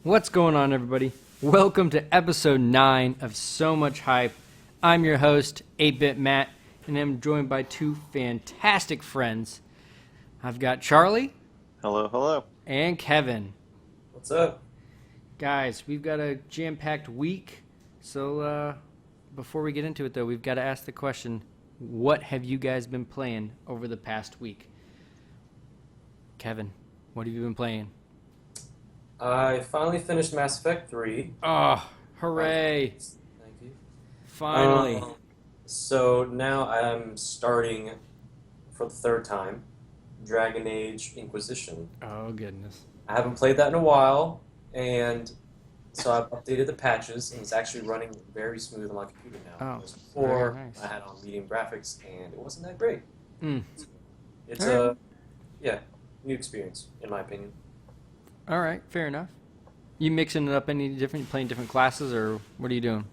What's going on, everybody? Welcome to episode 9 of So Much Hype. I'm your host, 8-Bit Matt, and I'm joined by two fantastic friends. I've got Charlie. Hello, hello. And Kevin. What's up? Guys, we've got a jam-packed week, so before we get into it, though, we've got to ask the question, what have you guys been playing over the past week? Kevin, what have you been playing? I finally finished Mass Effect 3. Oh, hooray. Thank you. Finally. So now I'm starting, for the third time, Dragon Age Inquisition. Oh, goodness. I haven't played that in a while, and so I've updated the patches, and it's actually running very smooth on my computer now. Oh, Whereas before, very nice. I had on medium graphics, and it wasn't that great. It's Alright. new experience, in my opinion. All right, fair enough. You mixing it up any different, playing different classes, or what are you doing?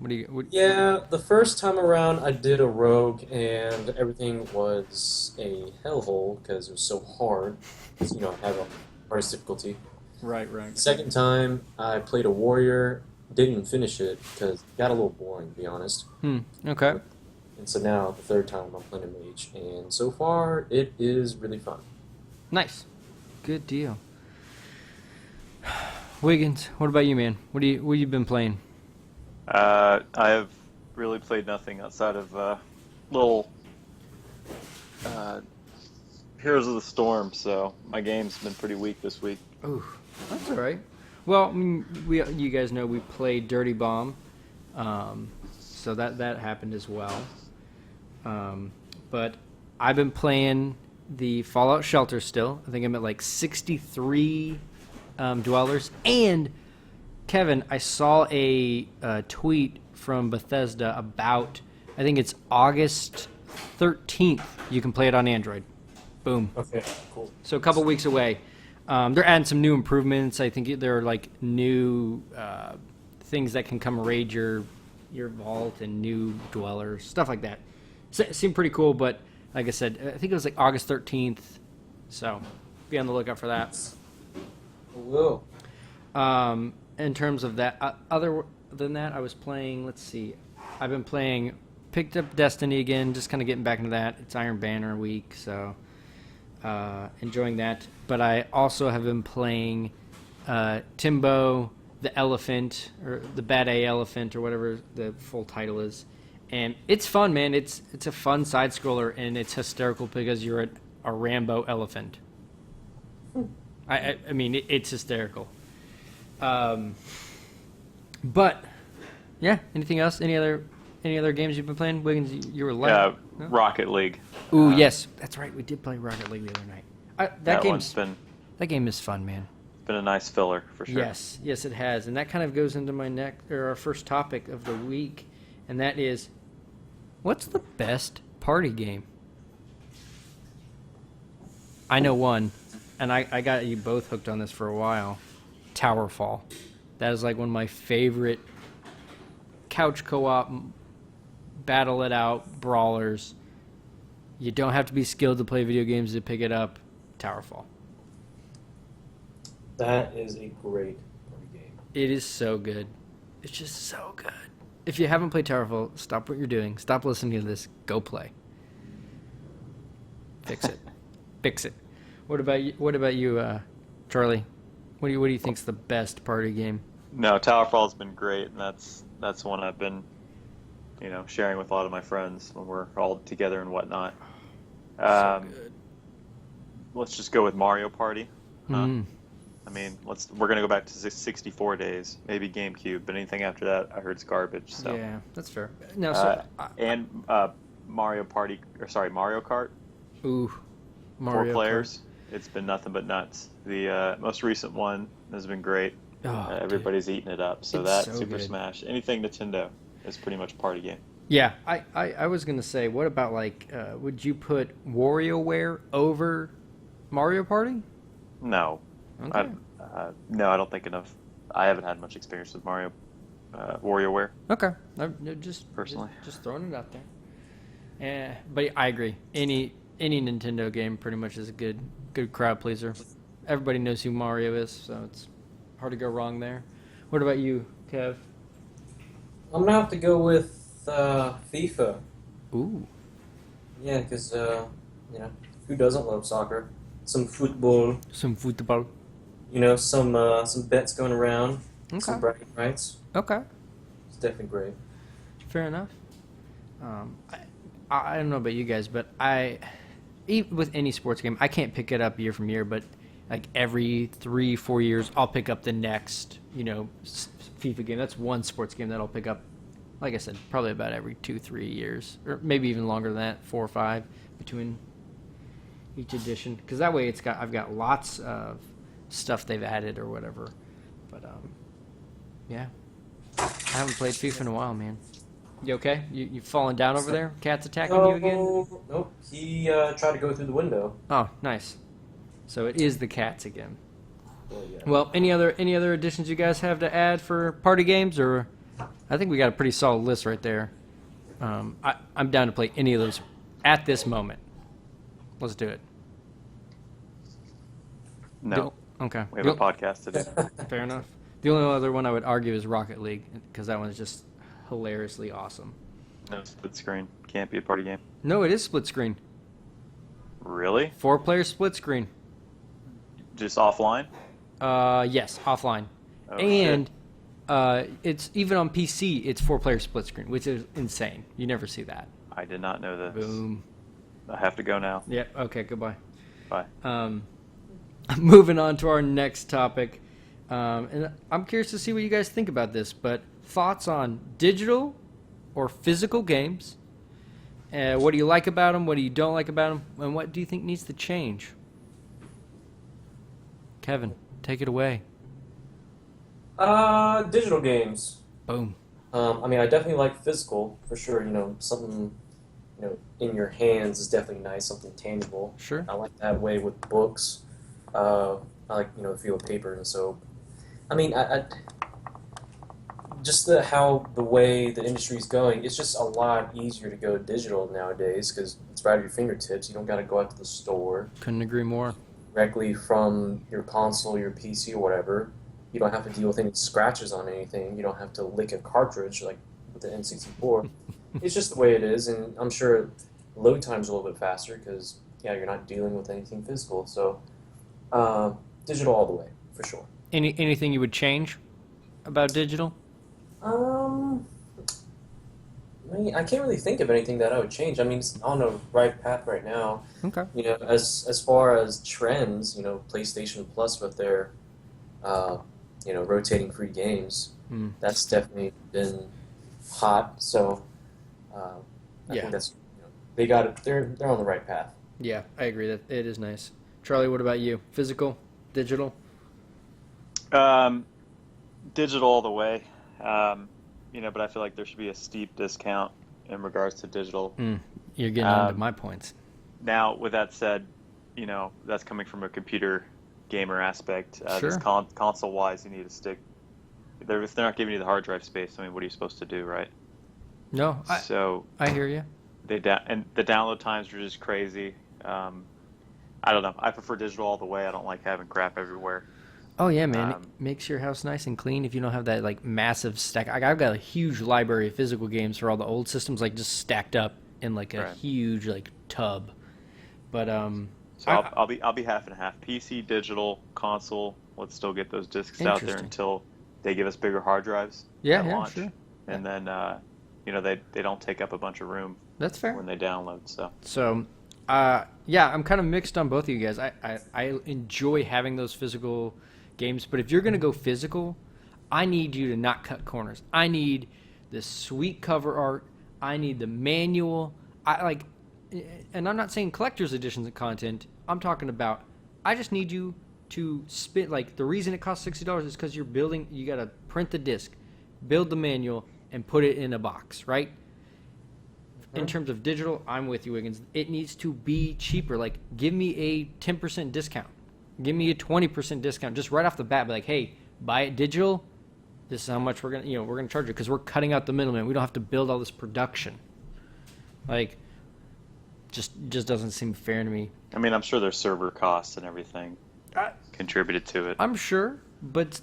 Yeah, the first time around I did a rogue, and everything was a hellhole because it was so hard. 'Cause, I have a hardest difficulty. Right. Second time I played a warrior, didn't finish it because it got a little boring, to be honest. Okay. And so now the third time I'm playing a mage, and so far it is really fun. Nice. Good deal. Wiggins, what about you, man? What you been playing? I have really played nothing outside of little Heroes of the Storm, so my game's been pretty weak this week. Ooh, that's all right. Well, I mean, you guys know we played Dirty Bomb, so that happened as well. But I've been playing the Fallout Shelter still. I think I'm at like 63 dwellers. And Kevin, I saw a tweet from Bethesda about, I think it's August 13th. You can play it on Android. Boom. Okay, cool. So a couple weeks away. They're adding some new improvements. I think there are like new things that can come raid your vault and new dwellers, stuff like that. Seemed pretty cool, but like I said, I think it was like August 13th. So be on the lookout for that. Whoa. In terms of that, other than that, I was playing, let's see, picked up Destiny again, just kind of getting back into that. It's Iron Banner week, so enjoying that. But I also have been playing Timbo the Elephant, or the Bad A Elephant, or whatever the full title is. And it's fun, man. It's a fun side-scroller, and it's hysterical because you're a Rambo elephant. I mean, it's hysterical. But yeah, anything else? Any other games you've been playing? Wiggins, you were light. Yeah, No? Rocket League. Ooh, yes, that's right. We did play Rocket League the other night. That game is fun, man. Been a nice filler for sure. Yes, it has, and that kind of goes into our first topic of the week, and that is, what's the best party game? I know one, and I got you both hooked on this for a while. Towerfall. That is like one of my favorite couch co-op, battle it out brawlers. You don't have to be skilled to play video games to pick it up. Towerfall. That is a great party game. It is so good. It's just so good. If you haven't played Towerfall, stop what you're doing. Stop listening to this. Go play. Fix it. Fix it. What about you, Charlie? What do you think's the best party game? No, Towerfall's been great, and that's one I've been, sharing with a lot of my friends when we're all together and whatnot. So good. Let's just go with Mario Party. Mm. I mean, we're gonna go back to 64 days, maybe GameCube, but anything after that, I heard it's garbage. So. Yeah, that's fair. No, Mario Kart. Ooh, Mario 4 players. It's been nothing but nuts. The most recent one has been great. Oh, everybody's eating it up. So It's that so Super good. Smash, anything Nintendo is pretty much a party game. Yeah, I was gonna say, what about would you put WarioWare over Mario Party? No, Okay. no, I don't think enough. I haven't had much experience with Mario WarioWare. Okay. No, just Personally. just throwing it out there. But I agree. Any Nintendo game pretty much is a good crowd pleaser. Everybody knows who Mario is, so it's hard to go wrong there. What about you, Kev? I'm gonna have to go with FIFA. Ooh, Yeah, because who doesn't love soccer? Some football. some football. Some bets going around. Okay. Some bragging rights. Okay. It's definitely great. Fair enough. I don't know about you guys, but even with any sports game, I can't pick it up year from year, but like every 3-4 years, I'll pick up the next, FIFA game. That's one sports game that I'll pick up, like I said, probably about every 2-3 years, or maybe even longer than that, 4 or 5 between each edition. Because that way, I've got lots of stuff they've added or whatever. But yeah, I haven't played FIFA in a while, man. You okay? You falling down over there? Cat's attacking you again? Nope. He tried to go through the window. Oh, nice. So it is the cats again. Oh, yeah. Well, any other additions you guys have to add for party games, or I think we got a pretty solid list right there. I'm down to play any of those at this moment. Let's do it. No, Okay. we have a podcast to do. Fair enough. The only other one I would argue is Rocket League, because that one's just hilariously awesome. No split screen. Can't be a party game. No, it is split screen. Really? 4-player split screen. Just offline? Yes, offline. Oh, And shit. it's even on PC, it's 4-player split screen, which is insane. You never see that. I did not know this. Boom. I have to go now. Yep. Okay. Goodbye. Bye. Moving on to our next topic, and I'm curious to see what you guys think about this. But thoughts on digital or physical games? What do you like about them? What do you don't like about them? And what do you think needs to change? Kevin, take it away. Digital games. Boom. I definitely like physical for sure. Something in your hands is definitely nice. Something tangible. Sure. I like that way with books. I like the feel of paper and soap. I just the way the industry is going. It's just a lot easier to go digital nowadays because it's right at your fingertips. You don't got to go out to the store Couldn't agree more. directly from your console, your PC, or whatever. You don't have to deal with any scratches on anything. You don't have to lick a cartridge like with the N64. It's just the way it is, and I'm sure load time's a little bit faster because you're not dealing with anything physical. So digital all the way for sure. Anything you would change about digital? I can't really think of anything that I would change. It's on the right path right now. Okay. As far as trends, PlayStation Plus with their rotating free games, that's definitely been hot. So I think that's they got it. They're on the right path. Yeah, I agree that it is nice. Charlie, what about you? Physical, digital? Digital all the way. But I feel like there should be a steep discount in regards to digital. You're getting on to my points. Now, with that said, that's coming from a computer gamer aspect. Sure. This console-wise, you need to stick. If they're not giving you the hard drive space, what are you supposed to do, right? No, I hear you. And the download times are just crazy. I don't know. I prefer digital all the way. I don't like having crap everywhere. Oh yeah, man. It makes your house nice and clean if you don't have that like massive stack. I've got a huge library of physical games for all the old systems, like just stacked up in like a huge like tub. But so I'll be half and half. PC, digital, console. Let's still get those discs out there until they give us bigger hard drives. Yeah, at yeah, launch. sure. And then they don't take up a bunch of room. That's fair. When they download. So I'm kind of mixed on both of you guys. I enjoy having those physical games, but if you're going to go physical, I need you to not cut corners. I need the sweet cover art. I need the manual. And I'm not saying collector's editions of content. I'm talking about, I just need you to spend, like, the reason it costs $60 is because you got to print the disc, build the manual, and put it in a box, right? In terms of digital, I'm with you, Wiggins. It needs to be cheaper. Like, give me a 10% discount. Give me a 20% discount just right off the bat. Be like, hey, buy it digital. This is how much we're gonna charge you because we're cutting out the middleman. We don't have to build all this production. Like, just doesn't seem fair to me. I'm sure there's server costs and everything contributed to it. I'm sure, but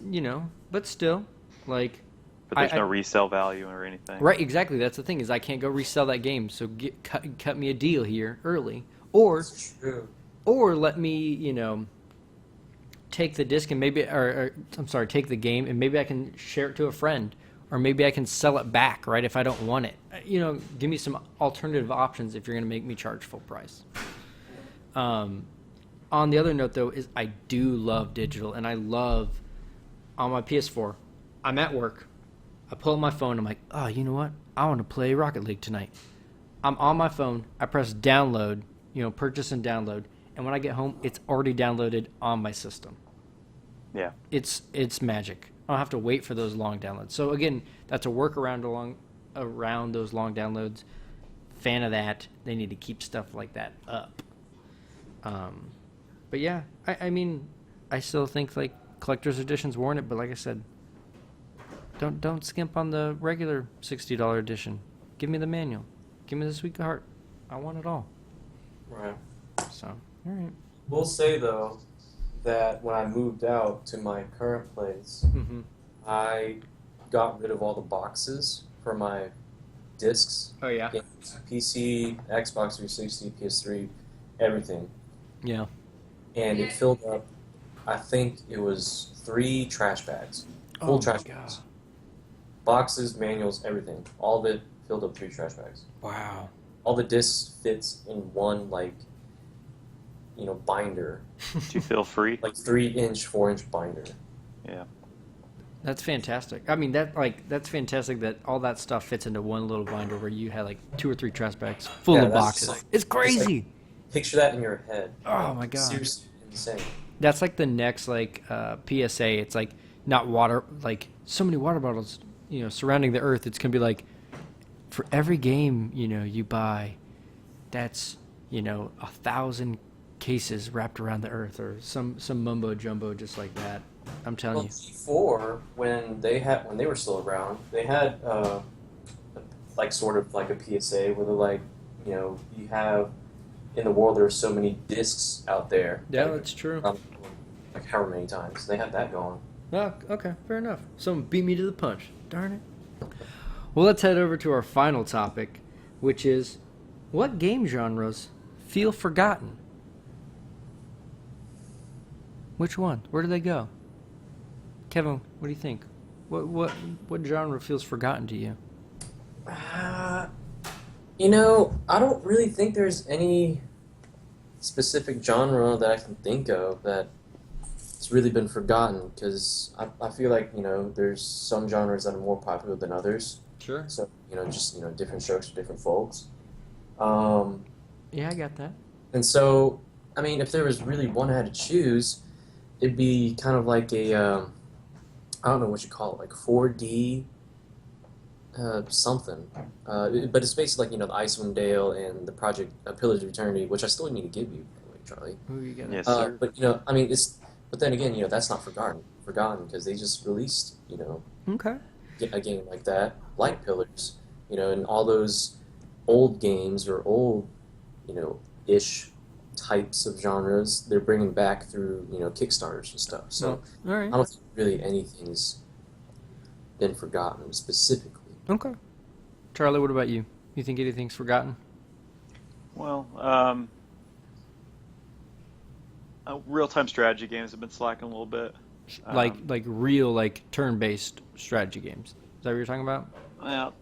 still. Like, But there's no resale value or anything. right, exactly. That's the thing is I can't go resell that game. So cut me a deal here early, or It's true. let me take the disc and maybe or I'm sorry, take the game and maybe I can share it to a friend, or maybe I can sell it back, right, if I don't want it. Give me some alternative options if you're going to make me charge full price. On the other note, though, is I do love digital, and I love on my PS4. I'm at work. I pull up my phone. I'm like, oh, you know what? I want to play Rocket League tonight. I'm on my phone. I press download, purchase and download. And when I get home, it's already downloaded on my system. Yeah. It's magic. I don't have to wait for those long downloads. So again, that's a workaround around those long downloads. Fan of that. They need to keep stuff like that up. But yeah, I mean, I still think like collector's editions warrant it. But like I said, don't skimp on the regular $60 edition. Give me the manual. Give me the sweetheart. I want it all. Right. So, all right. We'll say though that when I moved out to my current place, Mm-hmm. I got rid of all the boxes for my discs, Oh yeah. games, PC, Xbox 360, PS3, everything, Yeah. and it filled up. I think it was 3 trash bags, full trash bags, boxes, manuals, everything. All of it filled up 3 trash bags. Wow. All the discs fits in one binder, Do you feel free? like 3-inch, 4-inch binder. Yeah. That's fantastic. I mean, that's fantastic that all that stuff fits into one little binder where you had like 2 or 3 trash bags full Yeah, of that's boxes. like- It's crazy. Picture that in your head. Oh my God. Seriously insane. That's like the next PSA. It's like not water, like so many water bottles, surrounding the earth. It's gonna be like for every game you buy, that's 1,000 cases wrapped around the earth, or some mumbo jumbo just like that. I'm telling Well, you. before when they were still around, they had sort of like a PSA where they're like, you have in the world there are so many discs out there. Yeah, Like, that's true. like however many times they had that going. Oh, okay, fair enough. Someone beat me to the punch. Darn it. Well, let's head over to our final topic, which is what game genres feel forgotten? Which one? Where do they go? Kevin, what do you think? What genre feels forgotten to you? I don't really think there's any specific genre that I can think of that it's really been forgotten, because I feel like there's some genres that are more popular than others. Sure. So just different strokes for different folks. Yeah, I got that. And so I mean, if there was really one I had to choose, it'd be kind of like a I don't know what you call it, like 4D something. But it's basically like the Icewind Dale and the Project Pillars of Eternity, which I still need to give you, by the way, Charlie. Who you got? Yes, sir. But I mean, but then again, that's not forgotten because they just released Okay. a game like that, like Pillars, and all those old games or old ish types of genres they're bringing back through Kickstarters and stuff. So All right. I don't think really anything's been forgotten specifically. Okay. Charlie, what about you? You think anything's forgotten? Well, real-time strategy games have been slacking a little bit. Like real turn-based strategy games. Is that what you're talking about? Well,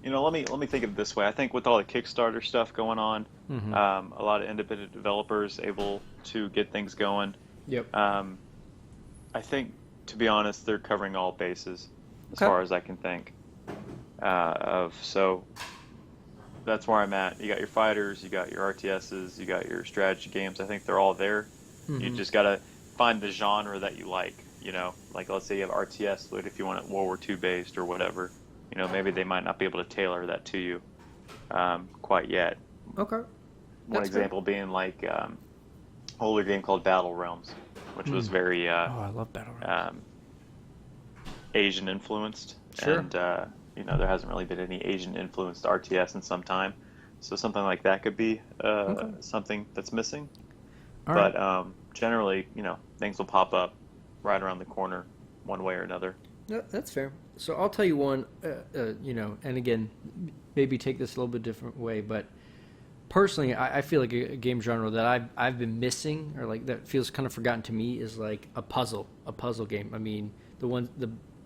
let me think of it this way. I think with all the Kickstarter stuff going on, Mm-hmm. a lot of independent developers able to get things going. Yep. I think, to be honest, they're covering all bases as Okay. far as I can think of. So that's where I'm at. You got your fighters, you got your RTSs, you got your strategy games. I think they're all there. You Mhm. just gotta find the genre that you like. Like let's say you have RTS, but if you want it World War II based or whatever, maybe they might not be able to tailor that to you quite yet. Okay. One That's fair. example being like older game called Battle Realms, which was very Oh, I love Battle Royale. Asian influenced, Sure. and there hasn't really been any Asian influenced RTS in some time, so something like that could be something that's missing. All right. But generally, things will pop up right around the corner, one way or another. No, that's fair. So I'll tell you one, and again, maybe take this a little bit different way, but personally, I feel like a game genre that I've been missing, or like that feels kind of forgotten to me, is like a puzzle game. I mean,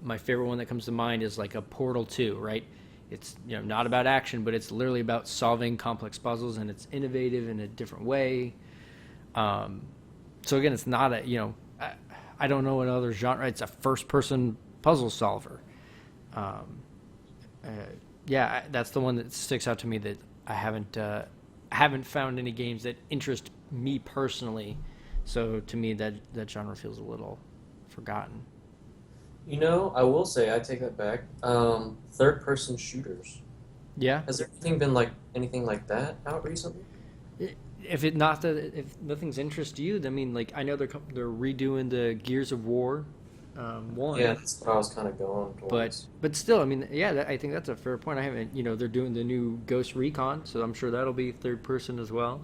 my favorite one that comes to mind is like a Portal 2, right? It's not about action, but it's literally about solving complex puzzles, and it's innovative in a different way. So again, it's not I don't know another genre. It's a first-person puzzle solver. That's the one that sticks out to me that I haven't found any games that interest me personally. So to me, that genre feels a little forgotten. I will say I take that back. Third-person shooters. Yeah. Has there been anything like that out recently? If nothing's interest you, I mean, like I know they're redoing the Gears of War, one. Yeah, that's what I was kind of going towards. But still, I mean, yeah, I think that's a fair point. I haven't, they're doing the new Ghost Recon, so I'm sure that'll be third person as well.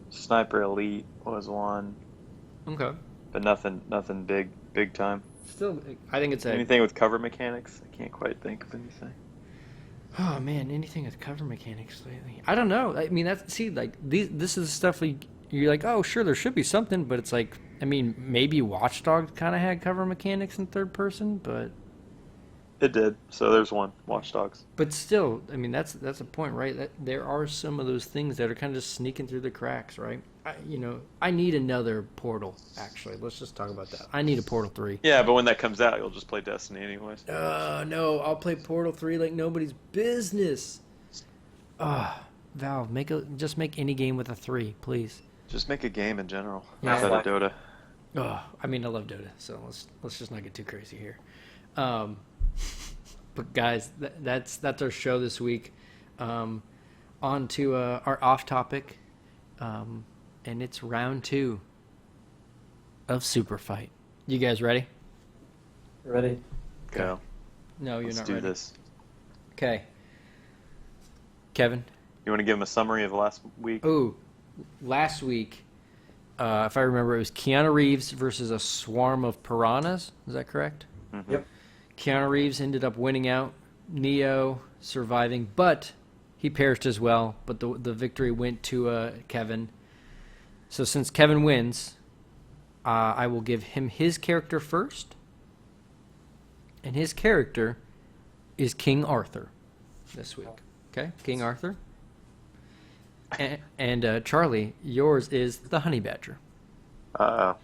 Sniper Elite was one, Okay. but nothing big time. Still, I think it's Anything with cover mechanics? I can't quite think of anything. Oh man, anything with cover mechanics lately? I don't know. I mean, this is the stuff you're like, oh sure, there should be something, but it's like, I mean, maybe Watch Dogs kind of had cover mechanics in third person, but It did. So there's one, Watch Dogs. but still, I mean, that's a point, right? That there are some of those things that are kind of just sneaking through the cracks, right? I need another Portal. Actually, let's just talk about that. I need a Portal 3. Yeah, but when that comes out, you'll just play Destiny anyways. No, I'll play Portal 3 like nobody's business. Valve, just make any game with a 3, please. Just make a game in general. Yeah. Outside of Dota. I mean, I love Dota, so let's just not get too crazy here. But guys, that's our show this week. On to our off topic, and it's round 2 of SuperFight. You guys ready? Ready? Go. No, you're Let's not do ready. this. Okay. Kevin? You want to give them a summary of last week? Ooh, last week, if I remember, it was Keanu Reeves versus a swarm of piranhas. Is that correct? Mm-hmm. Yep. Keanu Reeves ended up winning out. Neo surviving, but he perished as well. But the victory went to Kevin. So since Kevin wins, I will give him his character first. And his character is King Arthur this week. Okay, King Arthur. And Chrlie, yours is the Honey Badger. I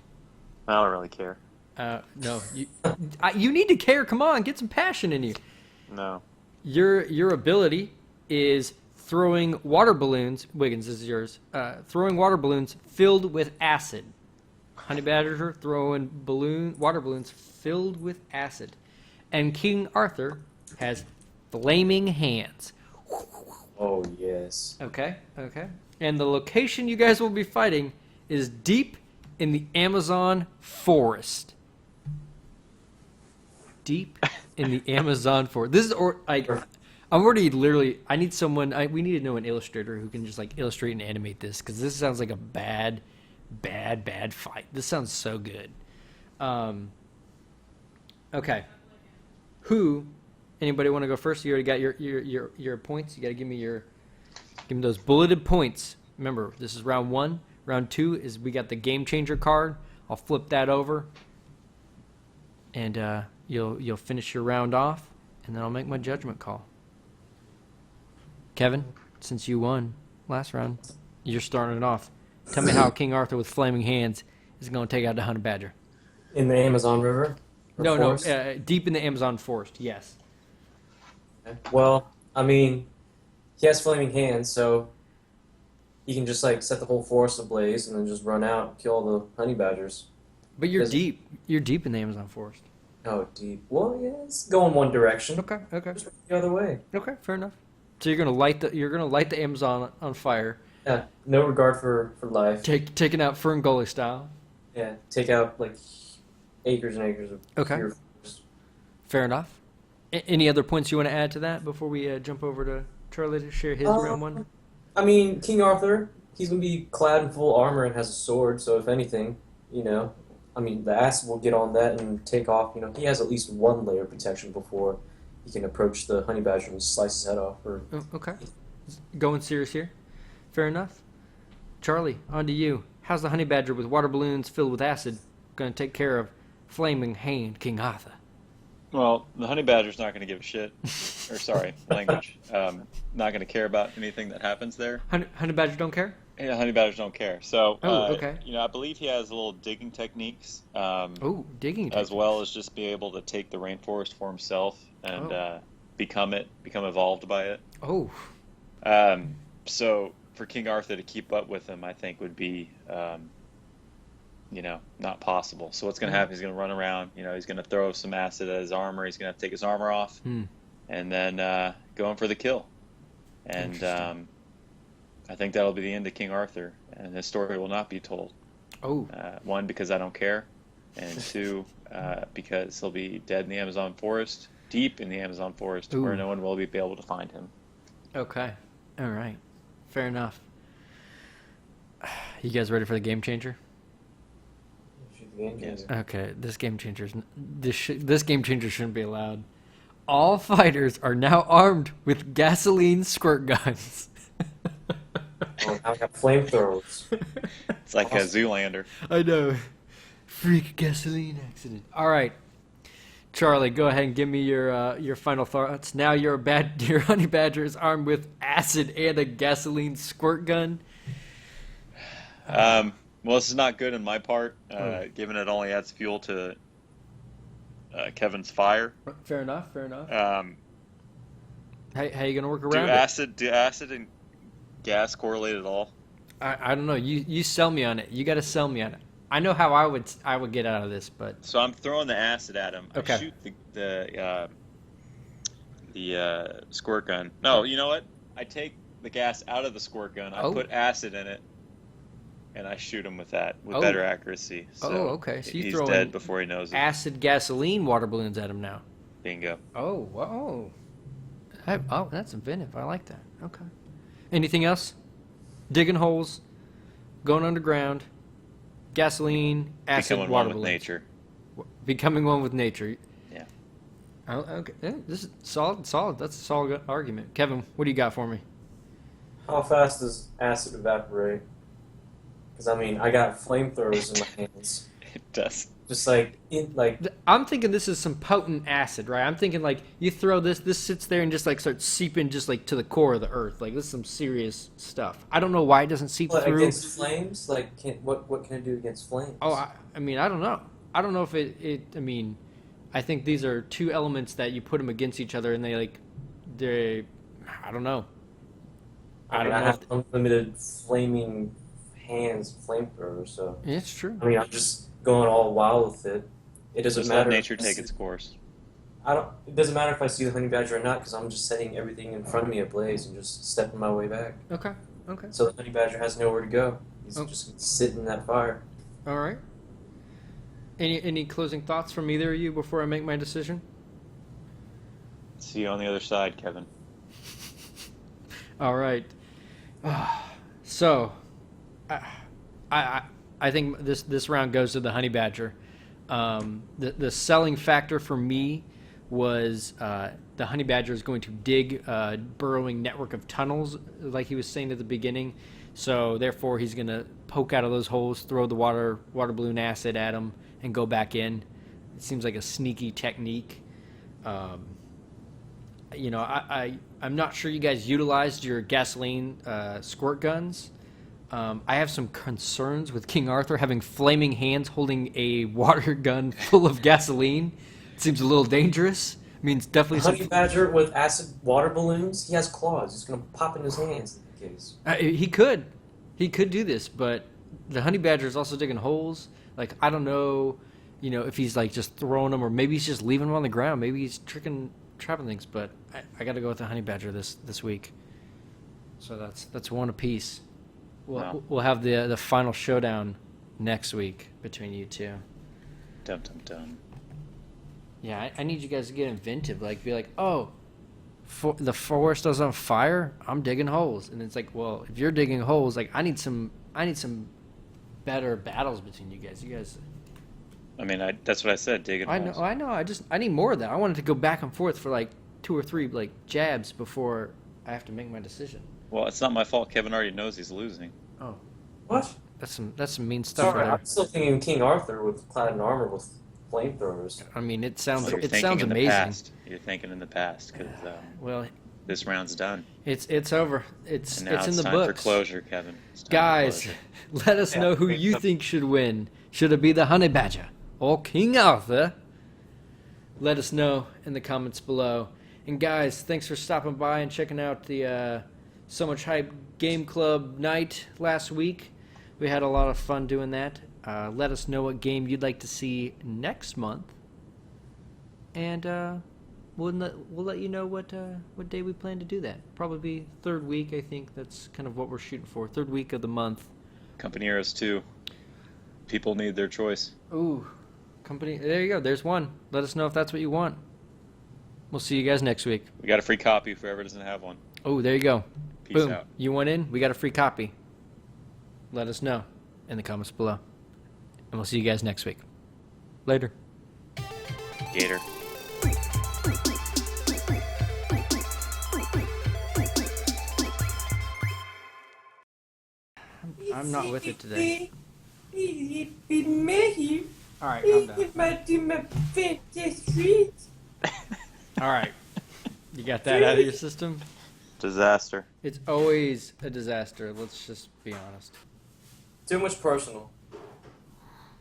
don't really care. No, you need to care. Come on, get some passion in you. No. Your ability is throwing water balloons. Wiggins, this is yours. Throwing water balloons filled with acid. Honey Badger throwing water balloons filled with acid. And King Arthur has flaming hands. Oh, yes. Okay. And the location you guys will be fighting is deep in the Amazon forest. Deep in the Amazon forest. This is I'm already literally. I need someone. We need to know an illustrator who can just like illustrate and animate this, because this sounds like a bad fight. This sounds so good. Okay. Anybody want to go first? You already got your points. You got to give me those bulleted points. Remember, this is round 1. Round 2 is we got the game changer card. I'll flip that over, and you'll finish your round off, and then I'll make my judgment call. Kevin, since you won last round, you're starting it off. Tell me how King Arthur with flaming hands is going to take out the Honey Badger. In the Amazon River? Or forest? No, deep in the Amazon forest. Yes. Okay. Well, I mean, he has flaming hands, so he can just like set the whole forest ablaze and then just run out and kill all the honey badgers. But you're deep. You're deep in the Amazon forest. Oh, deep. Well, yeah, it's going one direction. Okay. Just the other way. Okay, fair enough. So you're gonna light the Amazon on fire. Yeah, no regard for life. Taking out Fern Gully style. Yeah, take out like acres and acres of pure forest. Fair enough. Any other points you want to add to that before we jump over to Chrlie to share his round 1? I mean, King Arthur, he's gonna be clad in full armor and has a sword. So if anything, I mean, the acid will get on that and take off. You know, he has at least one layer of protection before he can approach the honey badger and slice his head off. Or Oh, okay. Going serious here. Fair enough. Charlie, on to you. How's the honey badger with water balloons filled with acid going to take care of Flaming Hand King Arthur? Well, the honey badger's not going to give a shit. Or sorry, language. Not going to care about anything that happens there. Honey badger don't care? Yeah, honey badgers don't care. So, Okay. I believe he has little digging techniques, Oh, digging as technique. well as just be able to take the rainforest for himself and Oh. become evolved by it. Oh, So for King Arthur to keep up with him, I think would be, not possible. So what's going to happen? He's going to run around. He's going to throw some acid at his armor. He's going to have to take his armor off, and then go in for the kill. And Interesting. I think that'll be the end of King Arthur, and his story will not be told. oh, One, because I don't care, and two, because he'll be dead in the Amazon forest, deep in the Amazon forest, where Ooh. no one will be able to find him. okay. All right. Fair enough. You guys ready for the game changer? shoot the game Yes. changer. Okay, this game changer shouldn't be allowed. All fighters are now armed with gasoline squirt guns. Oh, now I got flamethrowers. It's like a Awesome. Zoolander. I know. Freak gasoline accident. All right, Charlie, go ahead and give me your final thoughts. Now your honey badger is armed with acid and a gasoline squirt gun. Well, this is not good on my part, given it only adds fuel to Kevin's fire. Fair enough. Fair enough. How you gonna work Do around it? acid and gas correlate at all? I don't know. You sell me on it. You got to sell me on it. I know how I would get out of this, but So I'm throwing the acid at him. Okay. I shoot the squirt gun. No, you know what? I take the gas out of the squirt gun. I Oh. put acid in it, and I shoot him with that with Oh. better accuracy. So okay. So you he's throw dead before he knows it. acid gasoline water balloons at him now. Bingo. Oh, whoa. That's inventive. I like that. Okay. Anything else? Digging holes, going underground, gasoline, acid, Becoming water one with balloons. nature. Becoming one with nature. Yeah. Oh, okay. Yeah, this is solid. That's a solid argument. Kevin, what do you got for me? How fast does acid evaporate? Because I mean, I got flamethrowers in my hands. It does. Just like I'm thinking this is some potent acid, right? I'm thinking like you throw this sits there and just like starts seeping just like to the core of the earth. Like this is some serious stuff. I don't know why it doesn't seep what, through. against flames. Like, what can it do against flames? Oh, I mean, I don't know. I don't know if I mean, I think these are two elements that you put them against each other and I don't know. I mean, I have unlimited flaming hands, flamethrowers. So It's true. I mean, I'm just going all wild with it. It doesn't Just matter. let if nature I take see- its course. It doesn't matter if I see the honey badger or not, because I'm just setting everything in front of me ablaze and just stepping my way back. Okay. Okay. So the honey badger has nowhere to go. He's Oh. just sitting in that fire. All right. Any closing thoughts from either of you before I make my decision? See you on the other side, Kevin. All right. So, I think this round goes to the honey badger. The selling factor for me was the honey badger is going to dig a burrowing network of tunnels, like he was saying at the beginning. So therefore, he's going to poke out of those holes, throw the water balloon acid at him, and go back in. It seems like a sneaky technique. I'm not sure you guys utilized your gasoline squirt guns. I have some concerns with King Arthur having flaming hands holding a water gun full of gasoline. It seems a little dangerous. I mean, it's definitely Honey badger with acid water balloons. He has claws. He's gonna pop in his hands in the case. He could do this, but the honey badger is also digging holes. Like I don't know, if he's like just throwing them, or maybe he's just leaving them on the ground. Maybe he's trapping things. But I got to go with the honey badger this week. So that's one apiece. We'll have the final showdown next week between you two. Dum dum dum. Yeah, I need you guys to get inventive. Like, be like, oh, the forest is on fire. I'm digging holes, and it's like, well, if you're digging holes, like I need some better battles between you guys. You guys, I mean, that's what I said. Digging holes. I know. I need more of that. I wanted to go back and forth for like 2 or 3 like jabs before I have to make my decision. Well, it's not my fault. Kevin already knows he's losing. Oh, What? that's some mean stuff Sorry, right I'm still thinking King Arthur with clad in armor with flamethrowers. there. I mean, it sounds You're it thinking sounds in the amazing. past. You're thinking in the past because Well, this round's done. it's over. It's And now it's in it's the time books. for closure, Kevin. It's time for Guys, closure. let us know who you think should win. Should it be the Honey Badger or King Arthur? Let us know in the comments below. And guys, thanks for stopping by and checking out the So Much Hype Game Club night last week. We had a lot of fun doing that. Let us know what game you'd like to see next month. And we'll let you know what day we plan to do that. Probably third week, I think. That's kind of what we're shooting for. Third week of the month. Company Heroes 2. People need their choice. Ooh, company. There you go. There's one. Let us know if that's what you want. We'll see you guys next week. We got a free copy for whoever doesn't have one. Oh, there you go. Peace Boom. out. You want in? We got a free copy. Let us know in the comments below. And we'll see you guys next week. Later. Gator. I'm not with it today. All right, calm down. All right. You got that out of your system? Disaster. It's always a disaster. Let's just be honest. Too much personal.